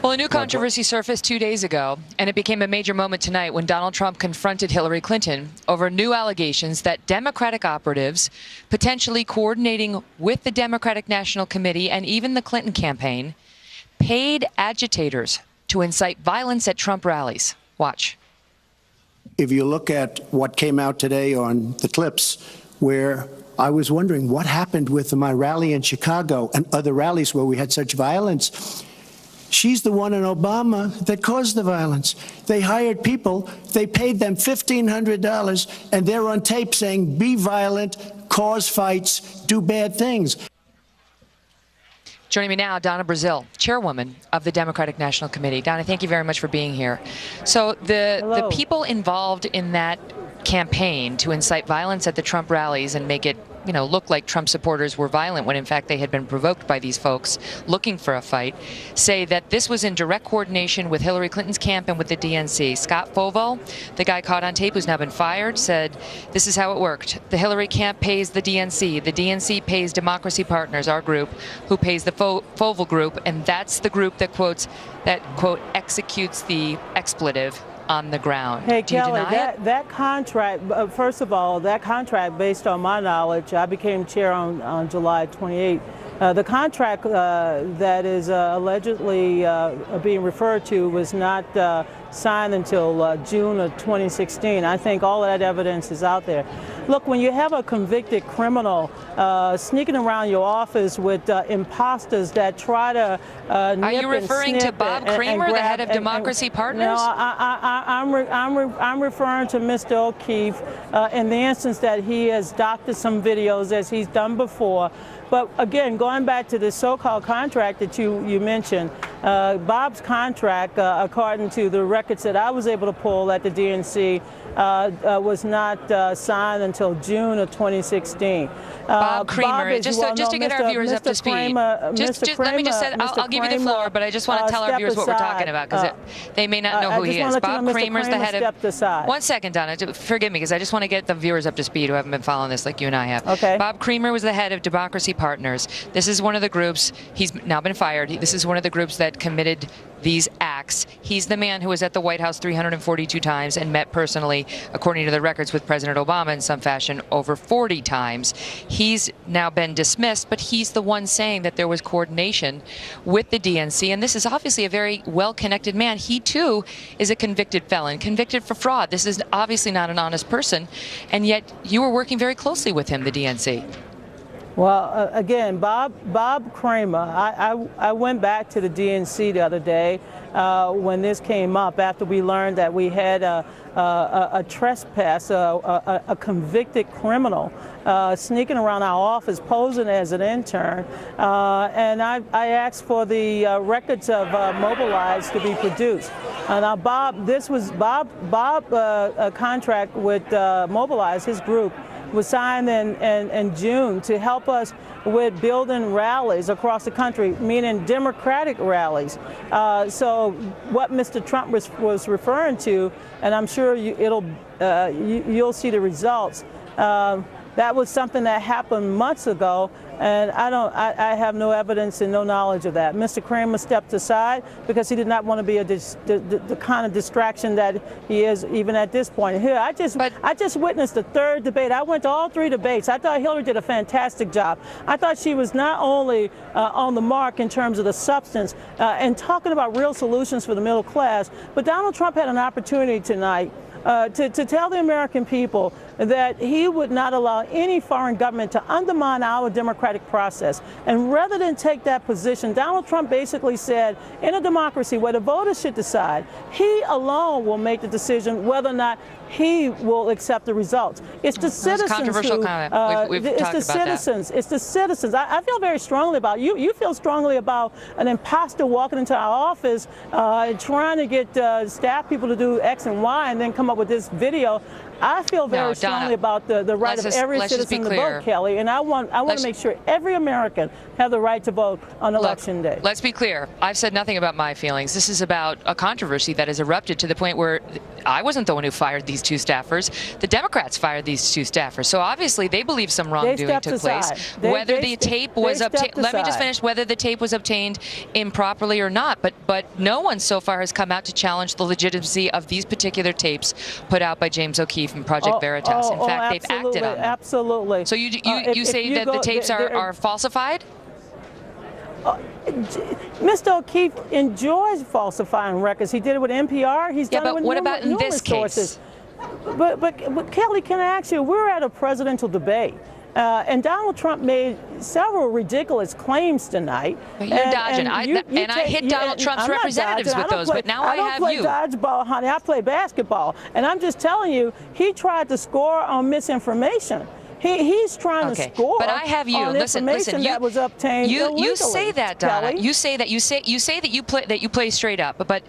Well, a new controversy surfaced 2 days ago, and it became a major moment tonight when Donald Trump confronted Hillary Clinton over new allegations that Democratic operatives, potentially coordinating with the Democratic National Committee and even the Clinton campaign, paid agitators to incite violence at Trump rallies. Watch. If you look at what came out today on the clips, where I was wondering what happened with my rally in Chicago and other rallies where we had such violence. She's the one in Obama that caused the violence. They hired people, they paid them $1,500, and they're on tape saying, be violent, cause fights, do bad things. Joining me now, Donna, chairwoman of the Democratic National Committee. Donna, thank you very much for being here. So the people involved in that campaign to incite violence at the Trump rallies and make it, look like Trump supporters were violent when in fact they had been provoked by these folks looking for a fight, say that this was in direct coordination with Hillary Clinton's camp and with the DNC. Scott Fovo, the guy caught on tape who's now been fired, said this is how it worked. The Hillary camp pays the DNC pays Democracy Partners, our group, who pays the Fovo group, and that's the group that quote, executes the expletive on the ground. Hey, Do you Kelly, deny it? that contract, first of all, that contract, based on my knowledge, I became chair on July 28th. The contract that is allegedly being referred to was not signed until June of 2016. I think all of that evidence is out there. Look, when you have a convicted criminal sneaking around your office with imposters that try to Are you referring to Bob Kramer, the head of Democracy Partners? No, I'm referring to Mr. O'Keefe in the instance that he has doctored some videos as he's done before. But again, going back to the so-called contract that you mentioned, Bob's contract, according to the records that I was able to pull at the DNC, was not signed until June of 2016. Bob Kramer, just to get our viewers up to speed, let me just say, I'll give you the floor, but I just want to tell our viewers what we're talking about, because they may not know who he is. Bob Kramer's the head of... One second, Donna, forgive me, because I just want to get the viewers up to speed who haven't been following this like you and I have. Okay. Bob Kramer was the head of Democracy Partners. This is one of the groups, he's now been fired, this is one of the groups that committed these acts. He's the man who was at the White House 342 times and met personally, according to the records, with President Obama in some fashion over 40 times. He's now been dismissed, but he's the one saying that there was coordination with the DNC, and this is obviously a very well-connected man. He, too, is a convicted felon, convicted for fraud. This is obviously not an honest person, and yet you were working very closely with him, the DNC. Well, again, Bob Kramer, I went back to the DNC the other day when this came up after we learned that we had a trespass, a convicted criminal sneaking around our office posing as an intern, and I asked for the records of Mobilize to be produced. Now, this was Bob contract with Mobilize, his group, was signed in June to help us with building rallies across the country, meaning Democratic rallies. So what Mr. Trump was referring to, and I'm sure you'll see the results, that was something that happened months ago, and I have no evidence and no knowledge of that. Mr. Kramer stepped aside because he did not want to be the kind of distraction that he is even at this point. Here, I just witnessed the third debate. I went to all three debates. I thought Hillary did a fantastic job. I thought she was not only on the mark in terms of the substance and talking about real solutions for the middle class, but Donald Trump had an opportunity tonight to tell the American people that he would not allow any foreign government to undermine our democratic process. And rather than take that position, Donald Trump basically said, in a democracy where the voters should decide, he alone will make the decision whether or not he will accept the results. It's the citizens who, it's the citizens. I feel very strongly about you feel strongly about an imposter walking into our office trying to get staff people to do X and Y and then come up with this video. I feel very strongly about the right of every citizen to vote, Kelly, and I want to make sure every American have the right to vote on election day. Let's be clear. I've said nothing about my feelings. This is about a controversy that has erupted to the point where I wasn't the one who fired these 2 staffers. The Democrats fired these 2 staffers. So obviously they believe some wrongdoing took place. Whether the tape was obtained, let me just finish, whether the tape was obtained improperly or not, but no one so far has come out to challenge the legitimacy of these particular tapes put out by James O'Keefe and Project Veritas. In fact, they've acted on them. Absolutely. So you say that the tapes are falsified? Mr. O'Keefe enjoys falsifying records. He did it with NPR. He's done it with what about in this sources. But Kelly, can I ask you, we're at a presidential debate. And Donald Trump made several ridiculous claims tonight. But you're dodging. I hit Donald Trump's representatives with those, but now I have you. I don't play dodgeball, honey. I play basketball. And I'm just telling you, he tried to score on misinformation. He's trying to score. But I have you. On listen. That was obtained illegally, you say that, Donna. Kelly. You say that you play straight up. But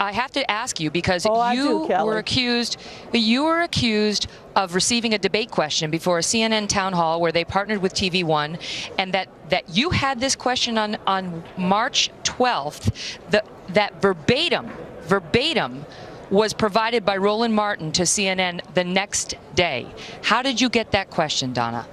I have to ask you because you were accused of receiving a debate question before a CNN town hall where they partnered with TV One, and that you had this question on March 12th. That verbatim was provided by Roland Martin to CNN the next day. How did you get that question, Donna?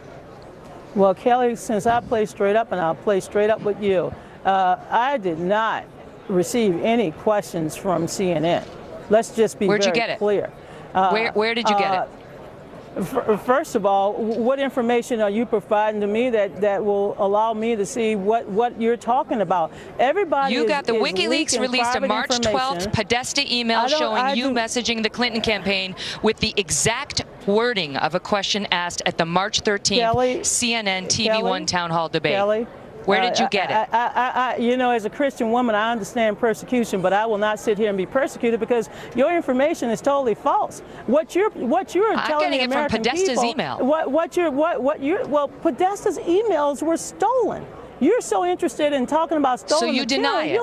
Well, Kelly, since I play straight up, and I'll play straight up with you, I did not receive any questions from CNN. Let's just be Where'd very you get it? clear. Where did you get it? First of all, what information are you providing to me that will allow me to see what you're talking about? Everybody You got the is WikiLeaks released a March 12th Podesta email showing you messaging the Clinton campaign with the exact wording of a question asked at the March 13th CNN TV One town hall debate. Kelly, where did you get it? You know, as a Christian woman, I understand persecution, but I will not sit here and be persecuted because your information is totally false. What you're telling the American people, Podesta's email. Well, Podesta's emails were stolen. You're so interested in talking about stolen material. So you deny it.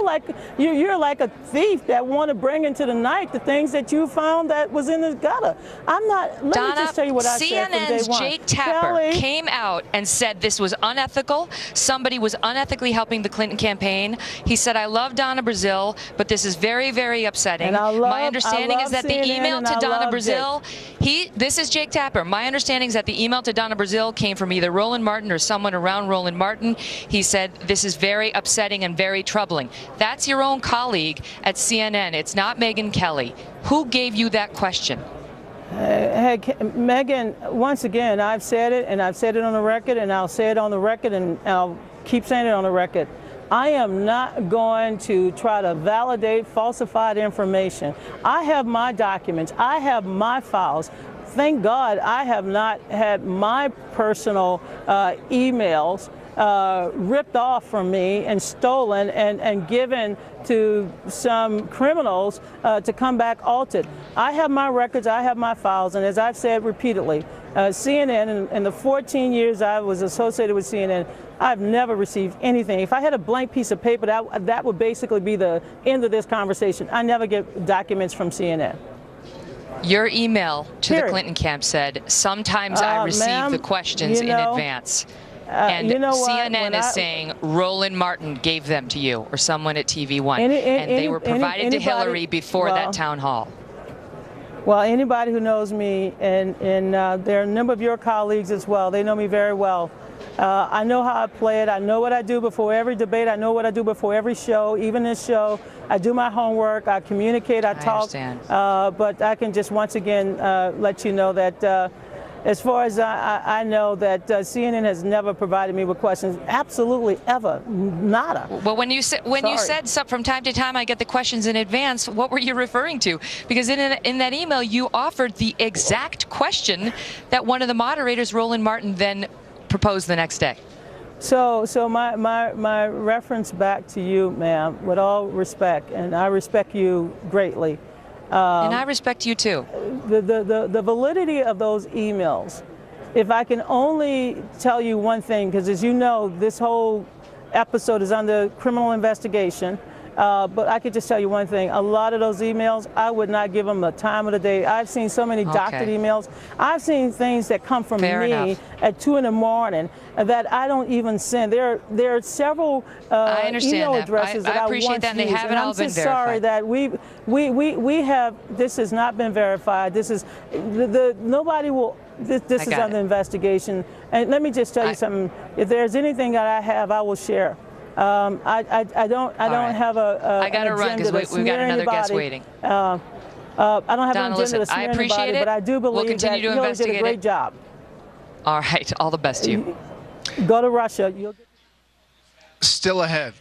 You're like a thief that want to bring into the night the things that you found that was in the gutter. I'm not. Let Donna, me just tell you what I said from day CNN's one. Jake Tapper came out and said this was unethical. Somebody was unethically helping the Clinton campaign. He said, "I love Donna Brazile, but this is very, very upsetting." My understanding is that the email to Donna Brazile, this is Jake Tapper. My understanding is that the email to Donna Brazile came from either Roland Martin or someone around Roland Martin. He said this is very upsetting and very troubling. That's your own colleague at CNN. It's not Megyn Kelly. Who gave you that question? Hey, Megan, once again, I've said it, and I've said it on the record, and I'll say it on the record, and I'll keep saying it on the record. I am not going to try to validate falsified information. I have my documents. I have my files. Thank God I have not had my personal emails ripped off from me and stolen and given to some criminals to come back altered. I have my records, I have my files, and as I've said repeatedly, CNN, in the 14 years I was associated with CNN, I've never received anything. If I had a blank piece of paper, that would basically be the end of this conversation. I never get documents from CNN. Your email to the Clinton camp said, sometimes I receive the questions in advance. And you know CNN is saying Roland Martin gave them to you or someone at TV One, and they were provided to Hillary before that town hall. Well, anybody who knows me, and there are a number of your colleagues as well, they know me very well. I know how I play it. I know what I do before every debate. I know what I do before every show, even this show. I do my homework. I communicate. I talk. But I can just once again let you know that as far as I know, that CNN has never provided me with questions. Absolutely, ever, nada. Well, when you said from time to time I get the questions in advance, what were you referring to? Because in that email you offered the exact question that one of the moderators, Roland Martin, then proposed the next day. So my reference back to you, ma'am, with all respect, and I respect you greatly. And I respect you too. The validity of those emails, if I can only tell you one thing, because as you know, this whole episode is under criminal investigation. But I could just tell you one thing. A lot of those emails, I would not give them the time of the day. I've seen so many doctored emails. I've seen things that come from me at 2 in the morning that I don't even send. There are several email addresses that I appreciate that, and they haven't all been verified. I'm sorry that we have. This has not been verified. This is nobody will. This is under investigation. And let me just tell you something. If there's anything that I have, I will share. I don't have a. I got to run because we've got another guest waiting. I don't have an agenda to smear anybody, but I do believe that Hillary did a great job. All right, all the best to you. Go to Russia. Still ahead.